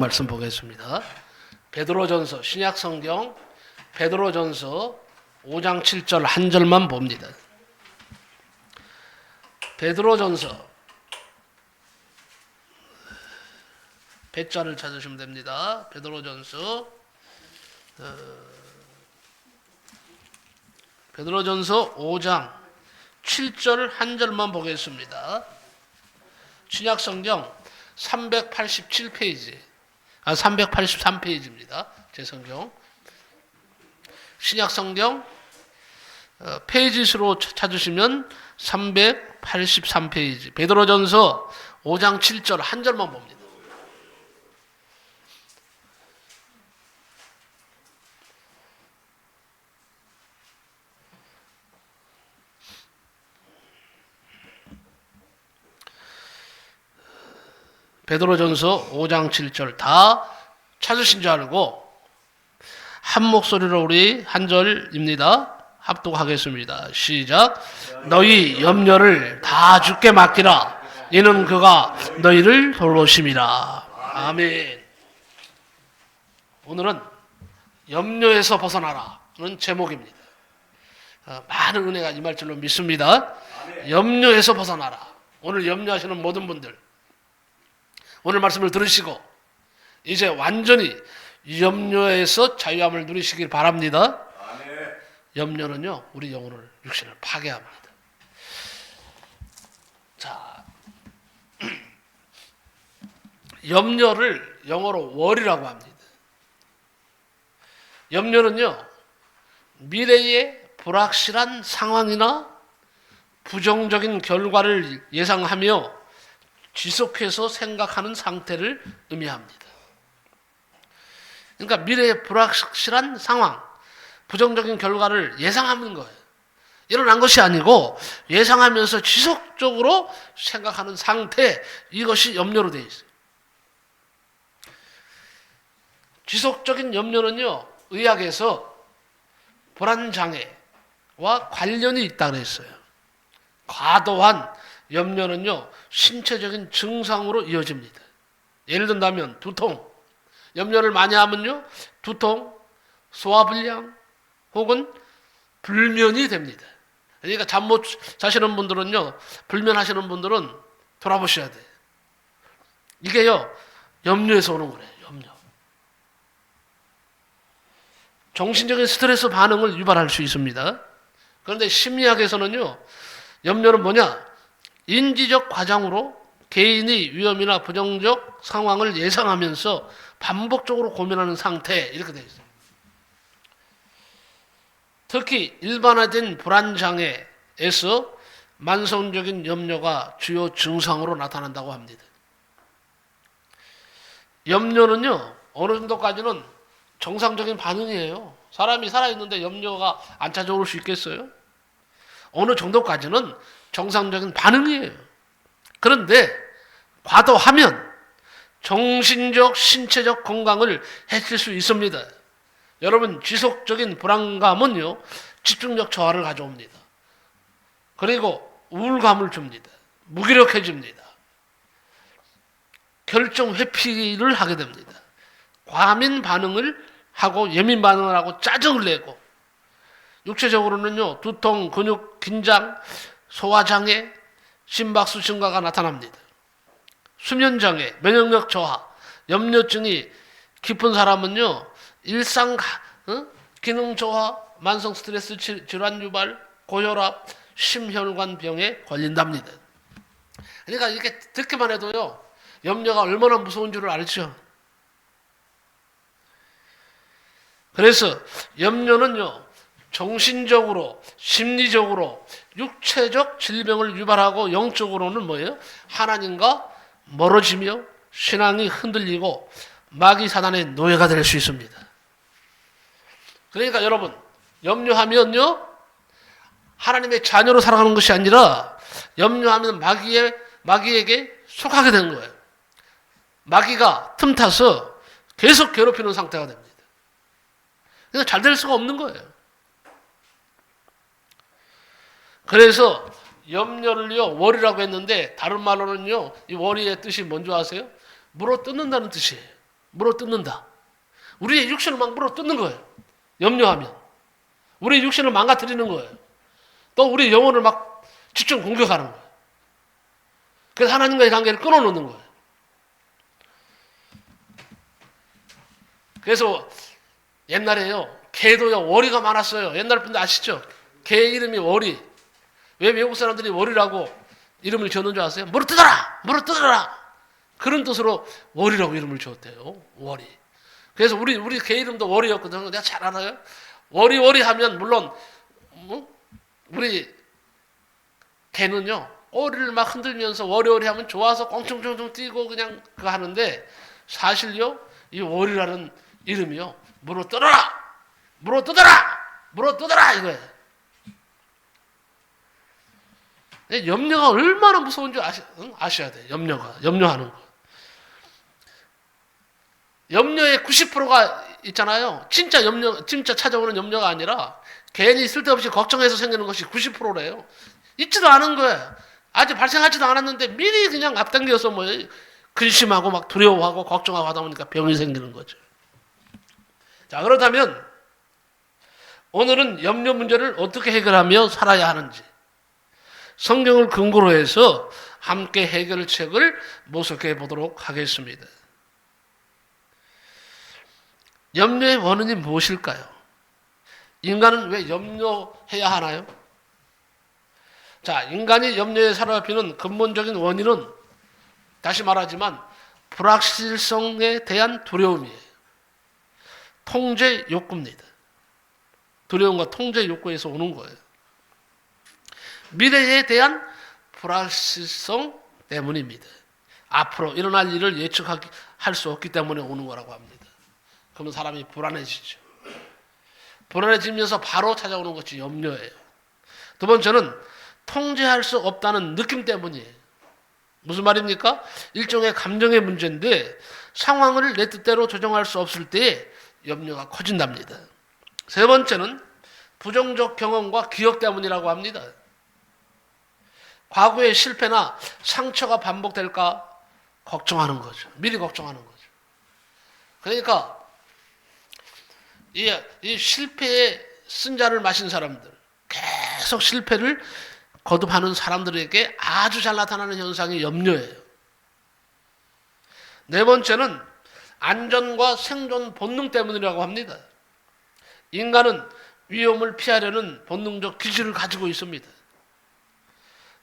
말씀 보겠습니다. 베드로전서 신약성경 베드로전서 5장 7절 한 절만 봅니다. 베드로전서 배자를 찾으시면 됩니다. 베드로전서 5장 7절 한 절만 보겠습니다. 신약성경 387페이지 383페이지입니다. 제 성경. 신약성경 페이지 수로 찾으시면 383페이지. 베드로전서 5장 7절 한 절만 봅니다. 베드로전서 5장 7절 다 찾으신 줄 알고 한 목소리로 우리 한 절입니다. 합독하겠습니다. 시작. 너희 염려를 다 주께 맡기라. 이는 그가 너희를 돌보심이라. 아멘. 오늘은 염려에서 벗어나라는 제목입니다. 많은 은혜가 임할 줄로 믿습니다. 염려에서 벗어나라. 오늘 염려하시는 모든 분들 오늘 말씀을 들으시고 이제 완전히 염려에서 자유함을 누리시길 바랍니다. 아멘. 염려는요 우리 영혼을 육신을 파괴합니다. 자, 염려를 영어로 worry라고 합니다. 염려는요 미래의 불확실한 상황이나 부정적인 결과를 예상하며 지속해서 생각하는 상태를 의미합니다. 그러니까 미래의 불확실한 상황, 부정적인 결과를 예상하는 거예요. 일어난 것이 아니고 예상하면서 지속적으로 생각하는 상태, 이것이 염려로 되어 있어요. 지속적인 염려는요, 의학에서 불안장애와 관련이 있다고 했어요. 과도한 염려는요, 신체적인 증상으로 이어집니다. 예를 든다면 두통, 염려를 많이 하면요, 두통, 소화불량, 혹은 불면이 됩니다. 그러니까 잠 못 자시는 분들은요, 불면하시는 분들은 돌아보셔야 돼요. 이게요, 염려에서 오는 거예요, 염려. 정신적인 스트레스 반응을 유발할 수 있습니다. 그런데 심리학에서는요, 염려는 뭐냐? 인지적 과장으로 개인이 위험이나 부정적 상황을 예상하면서 반복적으로 고민하는 상태, 이렇게 되어 있어요. 특히 일반화된 불안장애에서 만성적인 염려가 주요 증상으로 나타난다고 합니다. 염려는요 어느 정도까지는 정상적인 반응이에요. 사람이 살아있는데 염려가 안 찾아올 수 있겠어요? 어느 정도까지는 정상적인 반응이에요. 그런데 과도하면 정신적, 신체적 건강을 해칠 수 있습니다. 여러분, 지속적인 불안감은요, 집중력 저하를 가져옵니다. 그리고 우울감을 줍니다. 무기력해집니다. 결정 회피를 하게 됩니다. 과민 반응을 하고 예민 반응을 하고 짜증을 내고 육체적으로는요, 두통, 근육 긴장, 소화장애, 심박수 증가가 나타납니다. 수면장애, 면역력 저하, 염려증이 깊은 사람은요, 일상 기능 저하, 만성 스트레스 질환 유발, 고혈압, 심혈관 병에 걸린답니다. 그러니까 이렇게 듣기만 해도요, 염려가 얼마나 무서운 줄을 알죠. 그래서 염려는요, 정신적으로, 심리적으로, 육체적 질병을 유발하고 영적으로는 뭐예요? 하나님과 멀어지며 신앙이 흔들리고 마귀 사단의 노예가 될 수 있습니다. 그러니까 여러분, 염려하면요, 하나님의 자녀로 살아가는 것이 아니라 염려하면 마귀에게 속하게 되는 거예요. 마귀가 틈타서 계속 괴롭히는 상태가 됩니다. 그러니까 잘 될 수가 없는 거예요. 그래서 염려를요 월이라고 했는데 다른 말로는요 이 월이의 뜻이 뭔지 아세요? 물어 뜯는다는 뜻이에요. 물어뜯는다. 우리의 육신을 막 물어뜯는 거예요. 염려하면. 우리의 육신을 망가뜨리는 거예요. 또 우리 영혼을 막 집중 공격하는 거예요. 그래서 하나님과의 관계를 끊어놓는 거예요. 그래서 옛날에요, 개도요, 워리가 많았어요. 옛날 분들 아시죠? 개 이름이 워리. 왜 외국 사람들이 워리라고 이름을 지었는 줄 아세요? 물어뜯어라! 물어뜯어라! 그런 뜻으로 워리라고 이름을 지었대요. 워리. 그래서 우리 개 이름도 워리였거든요. 내가 잘 알아요. 워리 하면 물론 우리 개는요, 꼬리를 막 흔들면서 워리 하면 좋아서 꽁충충충 뛰고 그냥 그거 하는데, 사실요, 이 워리라는 이름이요, 물어뜯어라! 물어뜯어라! 물어뜯어라! 이거예요. 염려가 얼마나 무서운지 아셔야 돼요. 염려하는 거. 염려의 90%가 있잖아요. 진짜 찾아오는 염려가 아니라 괜히 쓸데없이 걱정해서 생기는 것이 90%래요. 있지도 않은 거예요. 아직 발생하지도 않았는데 미리 그냥 앞당겨서 뭐 근심하고 막 두려워하고 걱정하고 하다 보니까 병이 생기는 거죠. 자, 그렇다면 오늘은 염려 문제를 어떻게 해결하며 살아야 하는지 성경을 근거로 해서 함께 해결책을 모색해 보도록 하겠습니다. 염려의 원인이 무엇일까요? 인간은 왜 염려해야 하나요? 자, 인간이 염려에 사로잡히는 근본적인 원인은 다시 말하지만 불확실성에 대한 두려움이에요. 통제 욕구입니다. 두려움과 통제 욕구에서 오는 거예요. 미래에 대한 불확실성 때문입니다. 앞으로 일어날 일을 예측할 수 없기 때문에 오는 거라고 합니다. 그러면 사람이 불안해지죠. 불안해지면서 바로 찾아오는 것이 염려예요. 두 번째는 통제할 수 없다는 느낌 때문이에요. 무슨 말입니까? 일종의 감정의 문제인데 상황을 내 뜻대로 조정할 수 없을 때에 염려가 커진답니다. 세 번째는 부정적 경험과 기억 때문이라고 합니다. 과거의 실패나 상처가 반복될까 걱정하는 거죠. 미리 걱정하는 거죠. 그러니까 이 실패의 쓴자를 마신 사람들, 계속 실패를 거듭하는 사람들에게 아주 잘 나타나는 현상이 염려예요. 네 번째는 안전과 생존 본능 때문이라고 합니다. 인간은 위험을 피하려는 본능적 기질을 가지고 있습니다.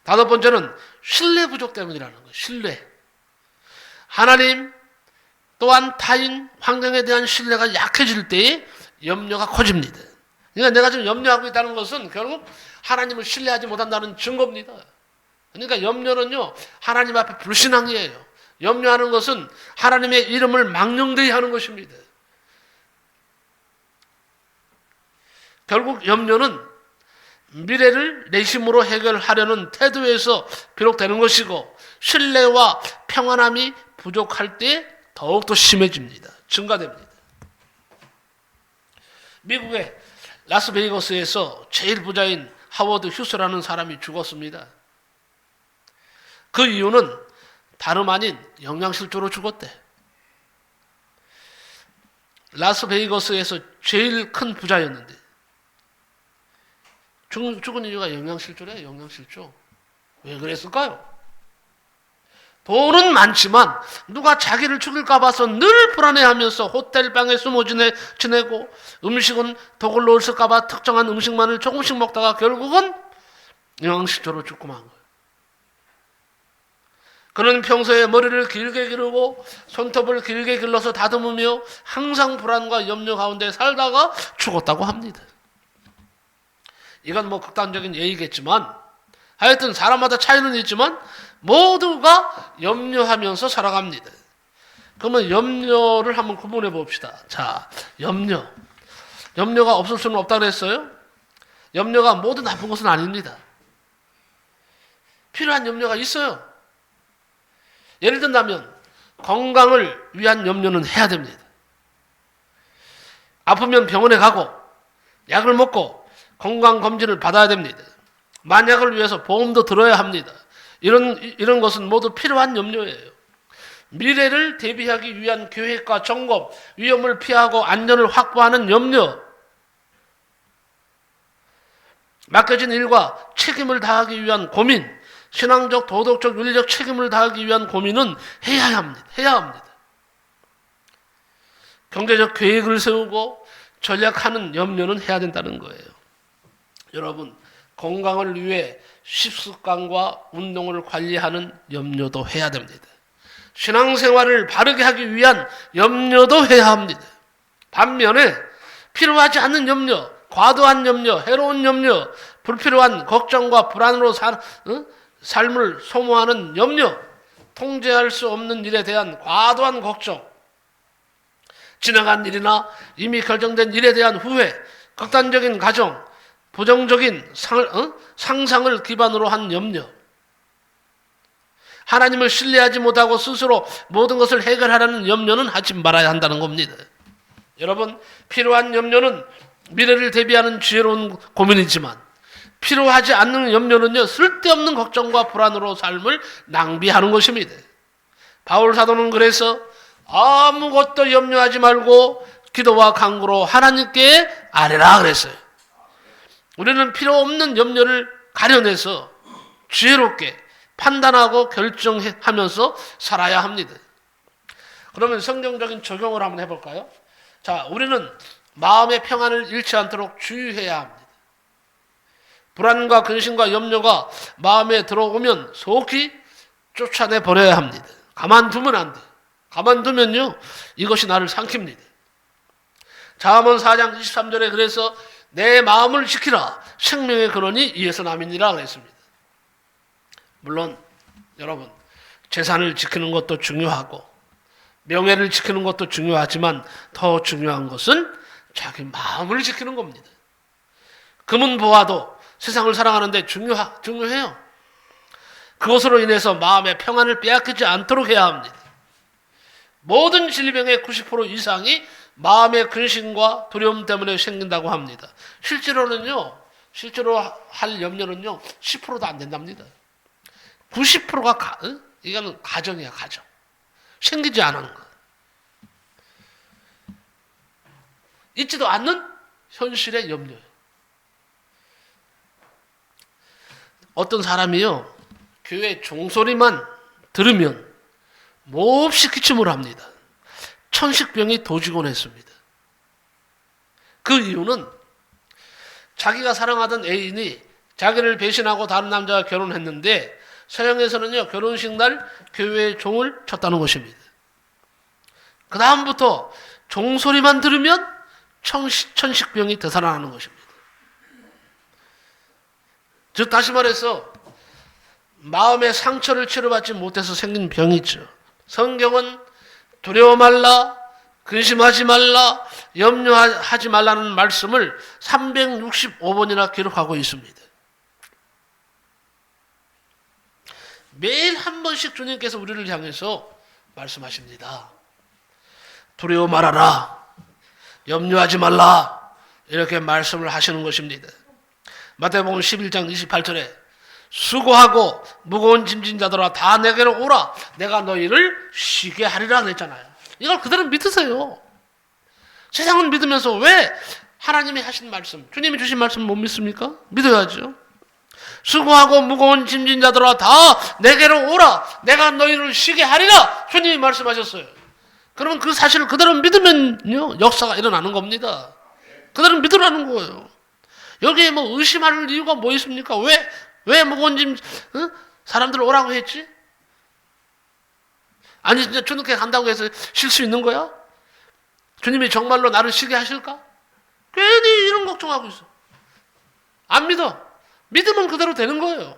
다섯 번째는 신뢰 부족 때문이라는 거예요. 신뢰. 하나님 또한 타인, 환경에 대한 신뢰가 약해질 때에 염려가 커집니다. 그러니까 내가 지금 염려하고 있다는 것은 결국 하나님을 신뢰하지 못한다는 증거입니다. 그러니까 염려는요, 하나님 앞에 불신앙이에요. 염려하는 것은 하나님의 이름을 망령되이 하는 것입니다. 결국 염려는 미래를 내심으로 해결하려는 태도에서 비롯되는 것이고 신뢰와 평안함이 부족할 때 더욱더 심해집니다. 증가됩니다. 미국의 라스베이거스에서 제일 부자인 하워드 휴스라는 사람이 죽었습니다. 그 이유는 다름 아닌 영양실조로 죽었대. 라스베이거스에서 제일 큰 부자였는데 죽은 이유가 영양실조래. 영양실조. 왜 그랬을까요? 돈은 많지만 누가 자기를 죽일까 봐서 늘 불안해하면서 호텔방에 숨어 지내고 음식은 독을 넣었을까 봐 특정한 음식만을 조금씩 먹다가 결국은 영양실조로 죽고 만 거예요. 그는 평소에 머리를 길게 기르고 손톱을 길게 길러서 다듬으며 항상 불안과 염려 가운데 살다가 죽었다고 합니다. 이건 뭐 극단적인 예이겠지만 하여튼 사람마다 차이는 있지만 모두가 염려하면서 살아갑니다. 그러면 염려를 한번 구분해 봅시다. 자, 염려가 없을 수는 없다고 했어요. 염려가 모두 나쁜 것은 아닙니다. 필요한 염려가 있어요. 예를 든다면 건강을 위한 염려는 해야 됩니다. 아프면 병원에 가고 약을 먹고 건강검진을 받아야 됩니다. 만약을 위해서 보험도 들어야 합니다. 이런 것은 모두 필요한 염려예요. 미래를 대비하기 위한 계획과 점검, 위험을 피하고 안전을 확보하는 염려, 맡겨진 일과 책임을 다하기 위한 고민, 신앙적, 도덕적, 윤리적 책임을 다하기 위한 고민은 해야 합니다. 경제적 계획을 세우고 전략하는 염려는 해야 된다는 거예요. 여러분, 건강을 위해 식습관과 운동을 관리하는 염려도 해야 됩니다. 신앙생활을 바르게 하기 위한 염려도 해야 합니다. 반면에 필요하지 않는 염려, 과도한 염려, 해로운 염려, 불필요한 걱정과 불안으로 삶을 소모하는 염려, 통제할 수 없는 일에 대한 과도한 걱정, 지나간 일이나 이미 결정된 일에 대한 후회, 극단적인 가정, 부정적인 상상을 기반으로 한 염려, 하나님을 신뢰하지 못하고 스스로 모든 것을 해결하려는 염려는 하지 말아야 한다는 겁니다. 여러분, 필요한 염려는 미래를 대비하는 지혜로운 고민이지만 필요하지 않는 염려는요, 쓸데없는 걱정과 불안으로 삶을 낭비하는 것입니다. 바울 사도는 그래서 아무것도 염려하지 말고 기도와 간구로 하나님께 아뢰라 그랬어요. 우리는 필요 없는 염려를 가려내서 지혜롭게 판단하고 결정하면서 살아야 합니다. 그러면 성경적인 적용을 한번 해볼까요? 자, 우리는 마음의 평안을 잃지 않도록 주의해야 합니다. 불안과 근심과 염려가 마음에 들어오면 속히 쫓아내 버려야 합니다. 가만두면 안 돼. 가만두면요, 이것이 나를 삼킵니다. 잠언 4장 23절에 그래서 내 마음을 지키라. 생명의 근원이 이에서 남이니라 그랬습니다. 물론 여러분, 재산을 지키는 것도 중요하고 명예를 지키는 것도 중요하지만 더 중요한 것은 자기 마음을 지키는 겁니다. 금은 보화도 세상을 살아가는데 중요해요. 그것으로 인해서 마음의 평안을 빼앗기지 않도록 해야 합니다. 모든 질병의 90% 이상이 마음의 근심과 두려움 때문에 생긴다고 합니다. 실제로 할 염려는요, 10%도 안 된답니다. 90%가 이거는 가정이야, 가정. 생기지 않은 것. 있지도 않는 현실의 염려예요. 어떤 사람이요, 교회 종소리만 들으면 몹시 기침을 합니다. 천식병이 도지곤 했습니다. 그 이유는 자기가 사랑하던 애인이 자기를 배신하고 다른 남자와 결혼했는데 서양에서는요, 결혼식 날 교회의 종을 쳤다는 것입니다. 그 다음부터 종소리만 들으면 천식병이 되살아나는 것입니다. 즉 다시 말해서 마음의 상처를 치료받지 못해서 생긴 병이죠. 성경은 두려워 말라, 근심하지 말라, 염려하지 말라는 말씀을 365번이나 기록하고 있습니다. 매일 한 번씩 주님께서 우리를 향해서 말씀하십니다. 두려워 말아라, 염려하지 말라, 이렇게 말씀을 하시는 것입니다. 마태복음 11장 28절에 수고하고 무거운 짐진 자들아 다 내게로 오라, 내가 너희를 쉬게 하리라 그랬잖아요. 이걸 그대로 믿으세요. 세상은 믿으면서 왜 하나님이 하신 말씀, 주님이 주신 말씀 못 믿습니까? 믿어야죠. 수고하고 무거운 짐진 자들아 다 내게로 오라, 내가 너희를 쉬게 하리라, 주님이 말씀하셨어요. 그러면 그 사실을 그대로 믿으면요, 역사가 일어나는 겁니다. 그대로 믿으라는 거예요. 여기에 뭐 의심할 이유가 뭐 있습니까? 왜 무거운 짐 사람들 오라고 했지? 아니 진짜 주님께 간다고 해서 쉴 수 있는 거야? 주님이 정말로 나를 쉬게 하실까? 괜히 이런 걱정하고 있어. 안 믿어. 믿으면 그대로 되는 거예요.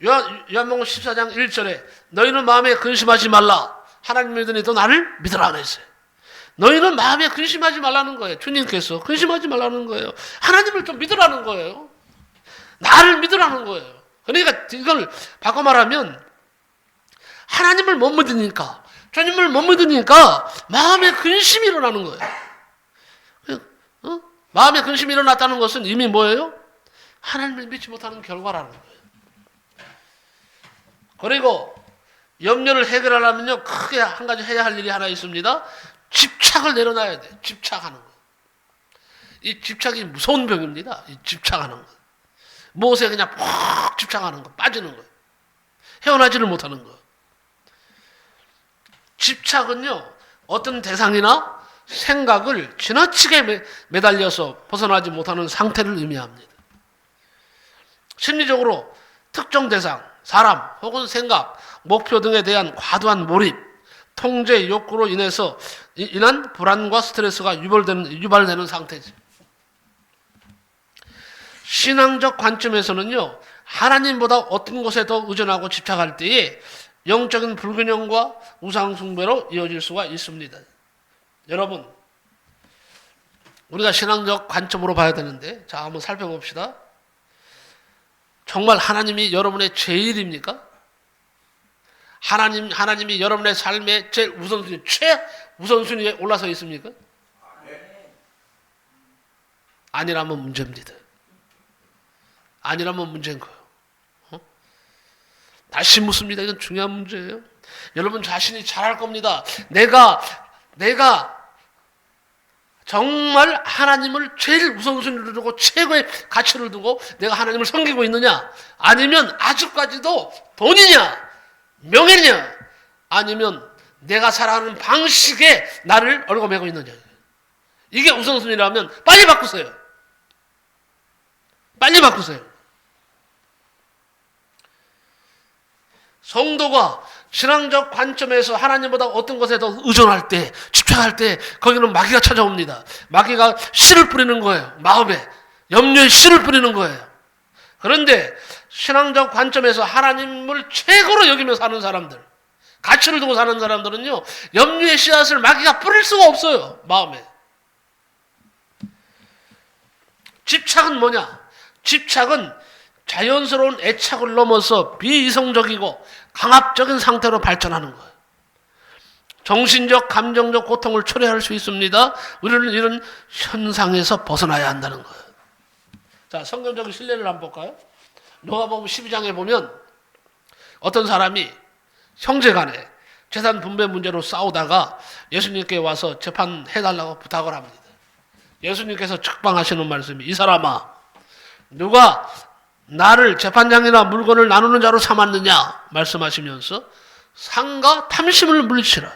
요한복음 14장 1절에 너희는 마음에 근심하지 말라, 하나님 믿으니 또 나를 믿으라 그랬어요. 너희는 마음에 근심하지 말라는 거예요. 주님께서 근심하지 말라는 거예요. 하나님을 좀 믿으라는 거예요. 나를 믿으라는 거예요. 그러니까 이걸 바꿔 말하면 하나님을 못 믿으니까, 주님을 못 믿으니까 마음에 근심이 일어나는 거예요. 마음에 근심이 일어났다는 것은 이미 뭐예요? 하나님을 믿지 못하는 결과라는 거예요. 그리고 염려를 해결하려면요, 크게 한 가지 해야 할 일이 하나 있습니다. 집착을 내려놔야 돼. 집착하는 거. 이 집착이 무서운 병입니다. 이 집착하는 거. 무엇에 그냥 푹 집착하는 거, 빠지는 거. 헤어나지를 못하는 거. 집착은요, 어떤 대상이나 생각을 지나치게 매달려서 벗어나지 못하는 상태를 의미합니다. 심리적으로 특정 대상, 사람 혹은 생각, 목표 등에 대한 과도한 몰입, 통제 욕구로 인한 불안과 스트레스가 유발되는 상태지. 신앙적 관점에서는요, 하나님보다 어떤 것에 더 의존하고 집착할 때에 영적인 불균형과 우상숭배로 이어질 수가 있습니다. 여러분, 우리가 신앙적 관점으로 봐야 되는데, 자, 한번 살펴봅시다. 정말 하나님이 여러분의 제일입니까? 하나님이 여러분의 삶의 제일 최우선순위에 올라서 있습니까? 아니라면 문제입니다. 아니라면 문제인 거예요. 다시 묻습니다. 이건 중요한 문제예요. 여러분 자신이 잘할 겁니다. 내가 정말 하나님을 제일 우선순위로 두고 최고의 가치를 두고 내가 하나님을 섬기고 있느냐? 아니면 아직까지도 돈이냐? 명예냐? 아니면 내가 살아가는 방식에 나를 얽어매고 있느냐? 이게 우선순위라면 빨리 바꾸세요. 빨리 바꾸세요. 성도가 신앙적 관점에서 하나님보다 어떤 것에 더 의존할 때, 집착할 때 거기는 마귀가 찾아옵니다. 마귀가 씨를 뿌리는 거예요. 마음에, 염려에 씨를 뿌리는 거예요. 그런데 신앙적 관점에서 하나님을 최고로 여기며 사는 사람들, 가치를 두고 사는 사람들은요, 염려의 씨앗을 마귀가 뿌릴 수가 없어요. 마음에. 집착은 뭐냐? 집착은 자연스러운 애착을 넘어서 비이성적이고 강압적인 상태로 발전하는 거예요. 정신적, 감정적 고통을 초래할 수 있습니다. 우리는 이런 현상에서 벗어나야 한다는 거예요. 자, 성경적인 실례를 한번 볼까요? 누가복음 12장에 보면 어떤 사람이 형제간에 재산 분배 문제로 싸우다가 예수님께 와서 재판해달라고 부탁을 합니다. 예수님께서 책방하시는 말씀이, 이 사람아, 누가 나를 재판장이나 물건을 나누는 자로 삼았느냐 말씀하시면서 상과 탐심을 물리치라.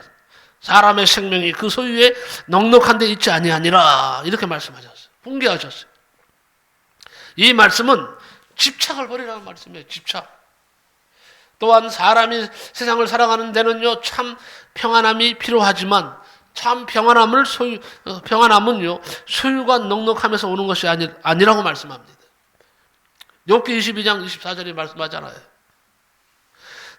사람의 생명이 그 소유에 넉넉한 데 있지 아니하니라. 이렇게 말씀하셨어요. 훈계하셨어요. 이 말씀은 집착을 버리라는 말씀이에요. 집착. 또한 사람이 세상을 살아가는 데는요, 참 평안함이 필요하지만 참 평안함은요, 소유가 넉넉하면서 오는 것이 아니라고 말씀합니다. 욥기 22장 24절에 말씀하잖아요.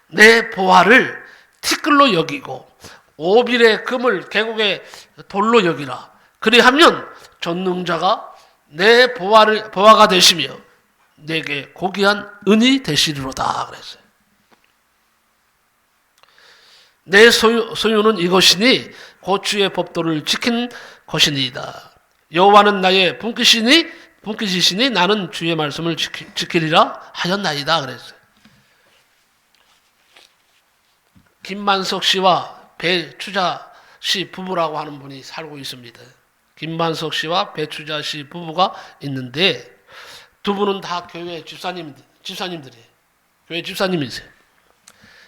내 보화를 티끌로 여기고 오빌의 금을 계곡의 돌로 여기라. 그리하면 전능자가 내 보화가 되시며 내게 고귀한 은이 되시리로다 그랬어요. 내 소유는 이것이니 곧 주의 법도를 지킨 것이니이다. 여호와는 나의 분깃이시니 나는 주의 말씀을 지키리라 하였나이다 그랬어요. 김만석 씨와 배추자 씨 부부라고 하는 분이 살고 있습니다. 김만석 씨와 배추자 씨 부부가 있는데 두 분은 다 교회 집사님들이에요. 교회 집사님이세요.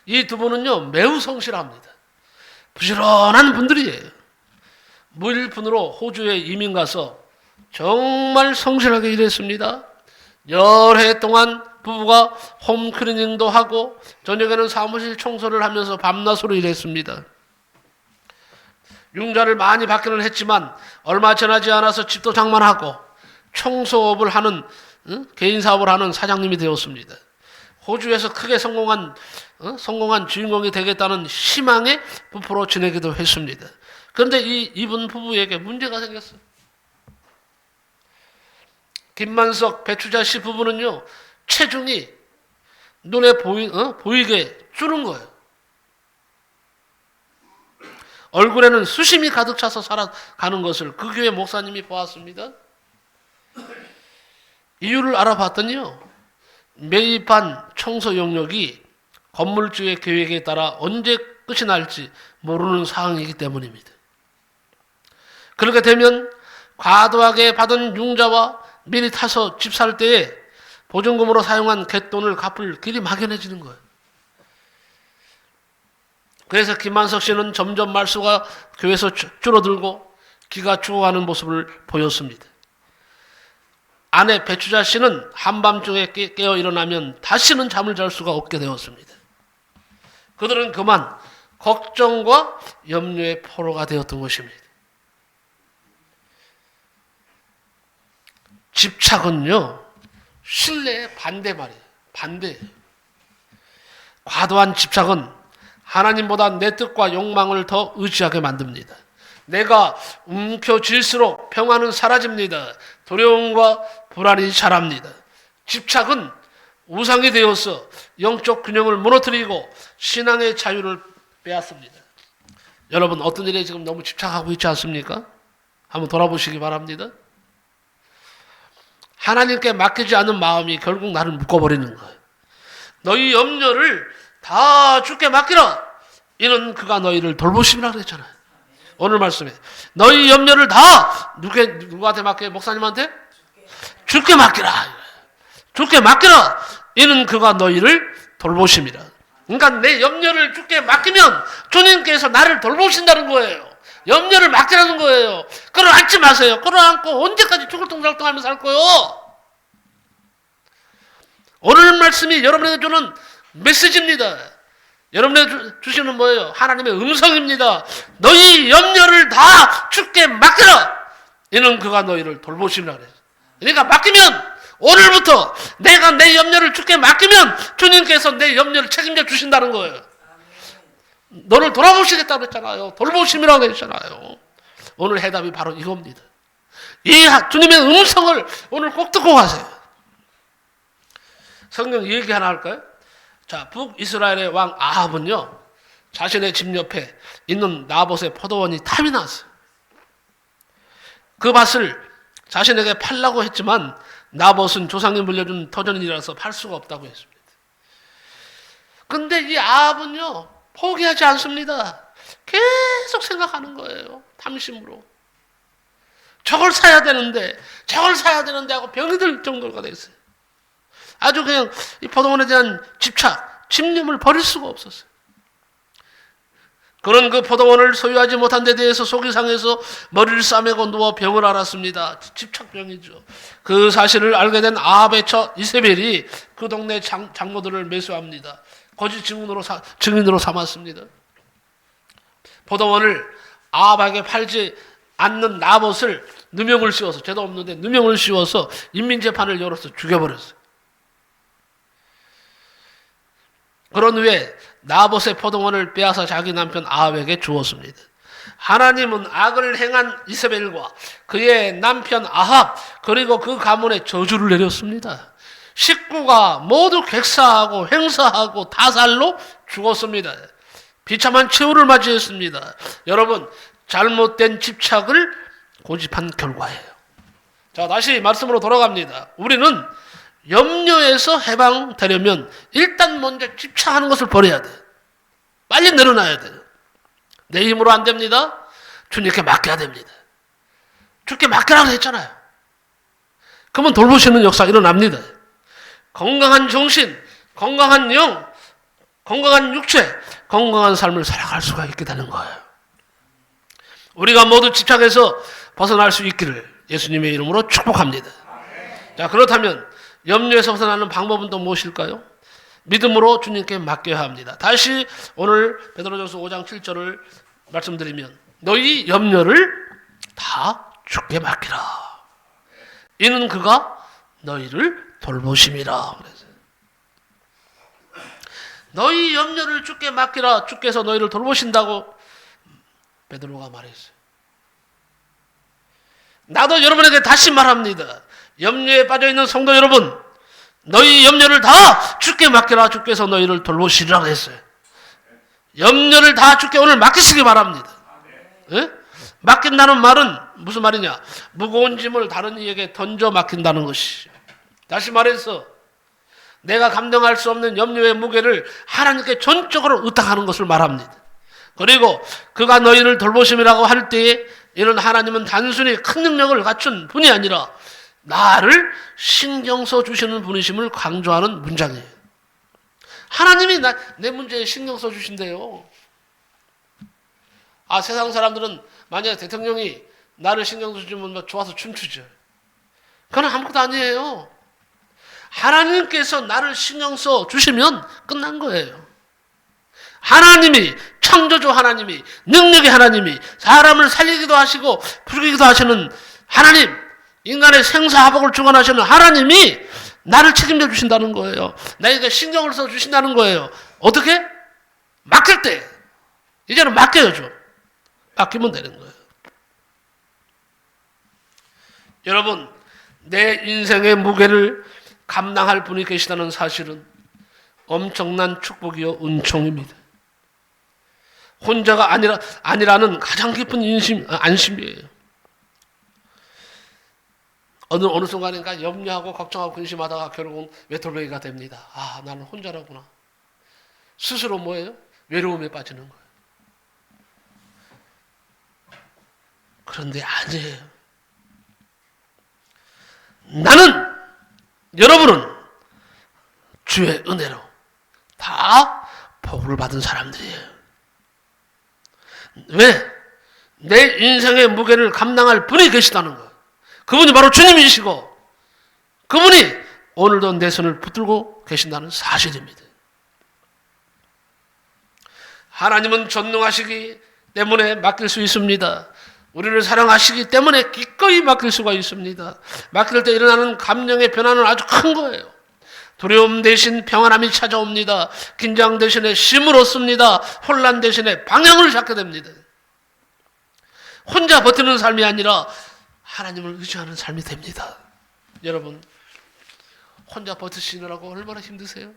이 두 분은요, 매우 성실합니다. 부지런한 분들이에요. 무일푼으로 호주에 이민 가서 정말 성실하게 일했습니다. 열해 동안 부부가 홈클리닝도 하고 저녁에는 사무실 청소를 하면서 밤낮으로 일했습니다. 융자를 많이 받기는 했지만 얼마 지나지 않아서 집도 장만하고 청소업을 하는 개인 사업을 하는 사장님이 되었습니다. 호주에서 크게 성공한 주인공이 되겠다는 희망의 부부로 지내기도 했습니다. 그런데 이분 부부에게 문제가 생겼어요. 김만석, 배추자 씨 부부는요, 체중이 눈에 보이게 줄은 거예요. 얼굴에는 수심이 가득 차서 살아가는 것을 그 교회 목사님이 보았습니다. 이유를 알아봤더니요, 매입한 청소 용역이 건물주의 계획에 따라 언제 끝이 날지 모르는 상황이기 때문입니다. 그렇게 되면 과도하게 받은 융자와 미리 타서 집 살 때에 보증금으로 사용한 갯돈을 갚을 길이 막연해지는 거예요. 그래서 김만석 씨는 점점 말수가 교회에서 줄어들고 기가 죽어가는 모습을 보였습니다. 아내 배추자 씨는 한밤중에 깨어 일어나면 다시는 잠을 잘 수가 없게 되었습니다. 그들은 그만 걱정과 염려의 포로가 되었던 것입니다. 집착은요, 신뢰의 반대 말이에요. 반대. 과도한 집착은 하나님보다 내 뜻과 욕망을 더 의지하게 만듭니다. 내가 움켜쥘수록 평안은 사라집니다. 두려움과 불안이 자랍니다. 집착은 우상이 되어서 영적 균형을 무너뜨리고 신앙의 자유를 빼앗습니다. 여러분, 어떤 일에 지금 너무 집착하고 있지 않습니까? 한번 돌아보시기 바랍니다. 하나님께 맡기지 않은 마음이 결국 나를 묶어버리는 거예요. 너희 염려를 다 주께 맡기라. 이는 그가 너희를 돌보심이라 그랬잖아요. 오늘 말씀에 너희 염려를 다 누구한테 맡겨? 목사님한테? 주께 맡기라. 주께 맡기라. 이는 그가 너희를 돌보심이라. 그러니까 내 염려를 주께 맡기면 주님께서 나를 돌보신다는 거예요. 염려를 맡기라는 거예요. 끌어안지 마세요. 끌어안고 언제까지 죽을 똥살똥하면서 살 거예요? 오늘 말씀이 여러분에게 주는 메시지입니다. 여러분에게 주시는 뭐예요? 하나님의 음성입니다. 너희 염려를 다 주께 맡기라. 이는 그가 너희를 돌보심이라 그래요. 그러니까 맡기면 오늘부터 내가 내 염려를 주께 맡기면 주님께서 내 염려를 책임져 주신다는 거예요. 너를 돌아보시겠다고 했잖아요. 돌보심이라고 했잖아요. 오늘 해답이 바로 이겁니다. 이 주님의 음성을 오늘 꼭 듣고 가세요. 성경 얘기 하나 할까요? 자, 북이스라엘의 왕 아합은요, 자신의 집 옆에 있는 나봇의 포도원이 탐이 났어요. 그 밭을 자신에게 팔라고 했지만 나봇은 조상이 물려준 터전이라서 팔 수가 없다고 했습니다. 근데 이 아합은요, 포기하지 않습니다. 계속 생각하는 거예요. 탐심으로. 저걸 사야 되는데 하고 병이 들 정도가 됐어요. 아주 그냥 이 포도원에 대한 집착, 집념을 버릴 수가 없었어요. 그런 그 포도원을 소유하지 못한 데 대해서 속이 상해서 머리를 싸매고 누워 병을 앓았습니다. 집착병이죠. 그 사실을 알게 된 아합의 처 이세벨이 그 동네 장로들을 매수합니다. 거짓 증인으로 삼았습니다. 포도원을 아합에게 팔지 않는 나봇을 누명을 씌워서, 죄도 없는데 누명을 씌워서 인민재판을 열어서 죽여버렸어요. 그런 후에 나봇의 포도원을 빼앗아 자기 남편 아합에게 주었습니다. 하나님은 악을 행한 이세벨과 그의 남편 아합 그리고 그 가문에 저주를 내렸습니다. 식구가 모두 객사하고 횡사하고 타살로 죽었습니다. 비참한 최후를 맞이했습니다. 여러분, 잘못된 집착을 고집한 결과예요. 자, 다시 말씀으로 돌아갑니다. 우리는 염려에서 해방되려면 일단 먼저 집착하는 것을 버려야 돼. 빨리 내려놔야 돼. 내 힘으로 안 됩니다. 주님께 맡겨야 됩니다. 주께 맡기라고 했잖아요. 그러면 돌보시는 역사 일어납니다. 건강한 정신, 건강한 영, 건강한 육체, 건강한 삶을 살아갈 수가 있게 되는 거예요. 우리가 모두 집착해서 벗어날 수 있기를 예수님의 이름으로 축복합니다. 자, 그렇다면 염려에서 벗어나는 방법은 또 무엇일까요? 믿음으로 주님께 맡겨야 합니다. 다시 오늘 베드로전서 5장 7절을 말씀드리면 너희 염려를 다 주께 맡기라. 이는 그가 너희를 돌보심이라. 그랬어요. 너희 염려를 주께 맡기라. 주께서 너희를 돌보신다고 베드로가 말했어요. 나도 여러분에게 다시 말합니다. 염려에 빠져있는 성도 여러분, 너희 염려를 다 주께 맡기라. 주께서 너희를 돌보시리라고 했어요. 염려를 다 주께 오늘 맡기시기 바랍니다. 예? 맡긴다는 말은 무슨 말이냐? 무거운 짐을 다른 이에게 던져 맡긴다는 것이. 다시 말해서 내가 감당할 수 없는 염려의 무게를 하나님께 전적으로 의탁하는 것을 말합니다. 그리고 그가 너희를 돌보심이라고 할 때에 이는 하나님은 단순히 큰 능력을 갖춘 분이 아니라 나를 신경 써 주시는 분이심을 강조하는 문장이에요. 하나님이 내 문제에 신경 써 주신대요. 세상 사람들은 만약에 대통령이 나를 신경 써 주면 좋아서 춤추죠. 그건 아무것도 아니에요. 하나님께서 나를 신경 써 주시면 끝난 거예요. 하나님이, 창조주 하나님이, 능력의 하나님이, 사람을 살리기도 하시고 죽이기도 하시는 하나님, 인간의 생사화복을 주관하시는 하나님이 나를 책임져 주신다는 거예요. 나에게 신경을 써 주신다는 거예요. 어떻게? 맡길 때. 이제는 맡겨야죠. 맡기면 되는 거예요. 여러분, 내 인생의 무게를 감당할 분이 계시다는 사실은 엄청난 축복이요 은총입니다. 혼자가 아니라는 가장 깊은 안심이에요. 어느 순간인가 염려하고 걱정하고 근심하다가 결국은 외톨이가 됩니다. 나는 혼자라구나. 스스로 뭐예요? 외로움에 빠지는 거예요. 그런데 아니에요. 나는, 여러분은 주의 은혜로 다 복을 받은 사람들이에요. 왜? 내 인생의 무게를 감당할 분이 계시다는 거예요. 그분이 바로 주님이시고 그분이 오늘도 내 손을 붙들고 계신다는 사실입니다. 하나님은 전능하시기 때문에 맡길 수 있습니다. 우리를 사랑하시기 때문에 기꺼이 맡길 수가 있습니다. 맡길 때 일어나는 감정의 변화는 아주 큰 거예요. 두려움 대신 평안함이 찾아옵니다. 긴장 대신에 힘을 얻습니다. 혼란 대신에 방향을 잡게 됩니다. 혼자 버티는 삶이 아니라 하나님을 의지하는 삶이 됩니다. 여러분, 혼자 버티시느라고 얼마나 힘드세요?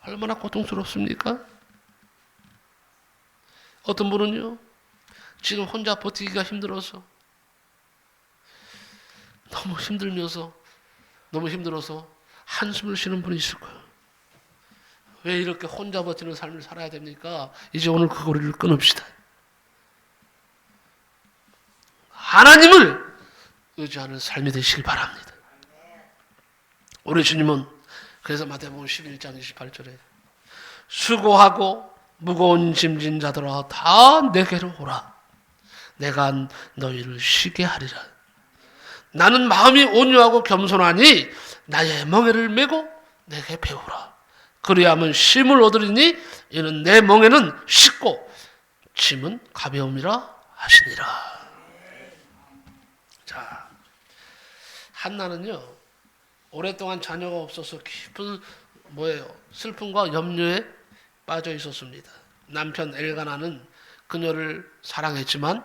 얼마나 고통스럽습니까? 어떤 분은요, 지금 혼자 버티기가 힘들어서 너무 힘들어서 한숨을 쉬는 분이 있을 거예요. 왜 이렇게 혼자 버티는 삶을 살아야 됩니까? 이제 오늘 그 고리를 끊읍시다. 하나님을 의지하는 삶이 되시길 바랍니다. 우리 주님은 그래서 마태복음 11장 28절에 수고하고 무거운 짐진 자들아 다 내게로 오라. 내가 너희를 쉬게 하리라. 나는 마음이 온유하고 겸손하니 나의 멍에를 메고 내게 배우라. 그리하면 쉼을 얻으리니 이는 내 멍에는 쉽고 짐은 가벼움이라 하시니라. 자, 한나는요 오랫동안 자녀가 없어서 깊은 슬픔과 염려에 빠져 있었습니다. 남편 엘가나는 그녀를 사랑했지만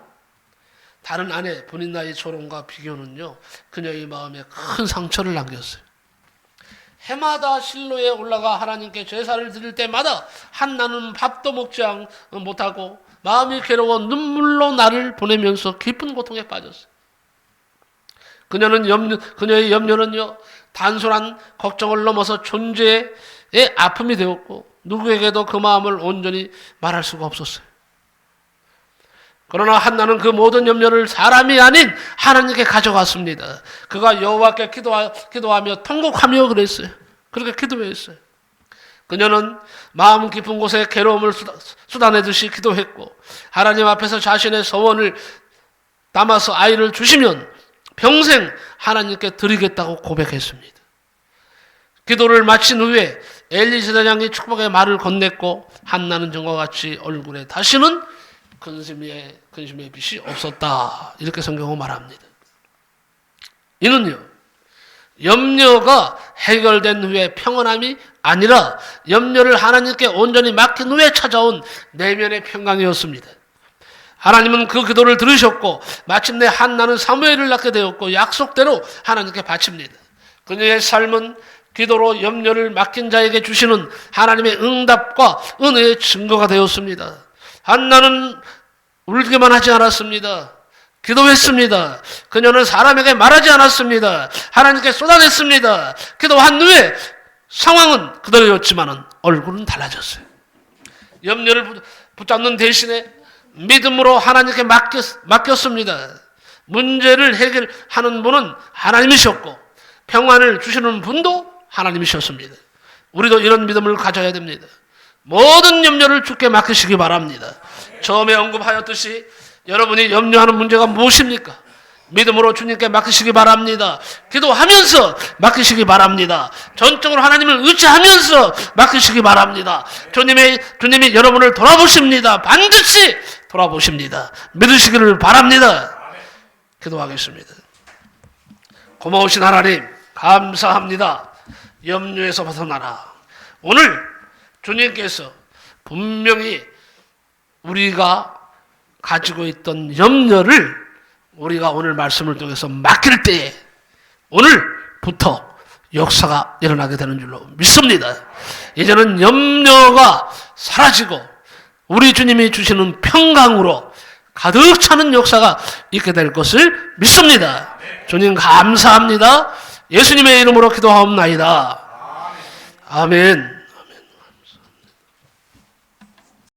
다른 아내 브닌나의 조롱과 비교는요 그녀의 마음에 큰 상처를 남겼어요. 해마다 실로에 올라가 하나님께 제사를 드릴 때마다 한나는 밥도 먹지 못하고 마음이 괴로워 눈물로 나를 보내면서 깊은 고통에 빠졌어요. 그녀의 염려는요 단순한 걱정을 넘어서 존재의 아픔이 되었고 누구에게도 그 마음을 온전히 말할 수가 없었어요. 그러나 한나는 그 모든 염려를 사람이 아닌 하나님께 가져갔습니다. 그가 여호와께 기도하며 통곡하며 그랬어요. 그렇게 기도했어요. 그녀는 마음 깊은 곳에 괴로움을 쏟아내듯이 기도했고 하나님 앞에서 자신의 소원을 담아서 아이를 주시면 평생 하나님께 드리겠다고 고백했습니다. 기도를 마친 후에 엘리 제사장이 축복의 말을 건넸고 한나는 전과 같이 얼굴에 다시는 근심의 빛이 없었다. 이렇게 성경은 말합니다. 이는요 염려가 해결된 후에 평안함이 아니라 염려를 하나님께 온전히 맡긴 후에 찾아온 내면의 평강이었습니다. 하나님은 그 기도를 들으셨고 마침내 한나는 사무엘을 낳게 되었고 약속대로 하나님께 바칩니다. 그녀의 삶은 기도로 염려를 맡긴 자에게 주시는 하나님의 응답과 은혜의 증거가 되었습니다. 한나는 울기만 하지 않았습니다. 기도했습니다. 그녀는 사람에게 말하지 않았습니다. 하나님께 쏟아냈습니다. 기도한 후에 상황은 그대로였지만 얼굴은 달라졌어요. 염려를 붙잡는 대신에 믿음으로 하나님께 맡겼습니다. 문제를 해결하는 분은 하나님이셨고 평안을 주시는 분도 하나님이셨습니다. 우리도 이런 믿음을 가져야 됩니다. 모든 염려를 주께 맡기시기 바랍니다. 처음에 언급하였듯이 여러분이 염려하는 문제가 무엇입니까? 믿음으로 주님께 맡기시기 바랍니다. 기도하면서 맡기시기 바랍니다. 전적으로 하나님을 의지하면서 맡기시기 바랍니다. 주님이 여러분을 돌아보십니다. 반드시 돌아보십니다. 믿으시기를 바랍니다. 기도하겠습니다. 고마우신 하나님 감사합니다. 염려에서 벗어나라. 오늘 주님께서 분명히 우리가 가지고 있던 염려를 우리가 오늘 말씀을 통해서 맡길 때에 오늘부터 역사가 일어나게 되는 줄로 믿습니다. 이제는 염려가 사라지고 우리 주님이 주시는 평강으로 가득 차는 역사가 있게 될 것을 믿습니다. 주님 감사합니다. 예수님의 이름으로 기도하옵나이다. 아멘.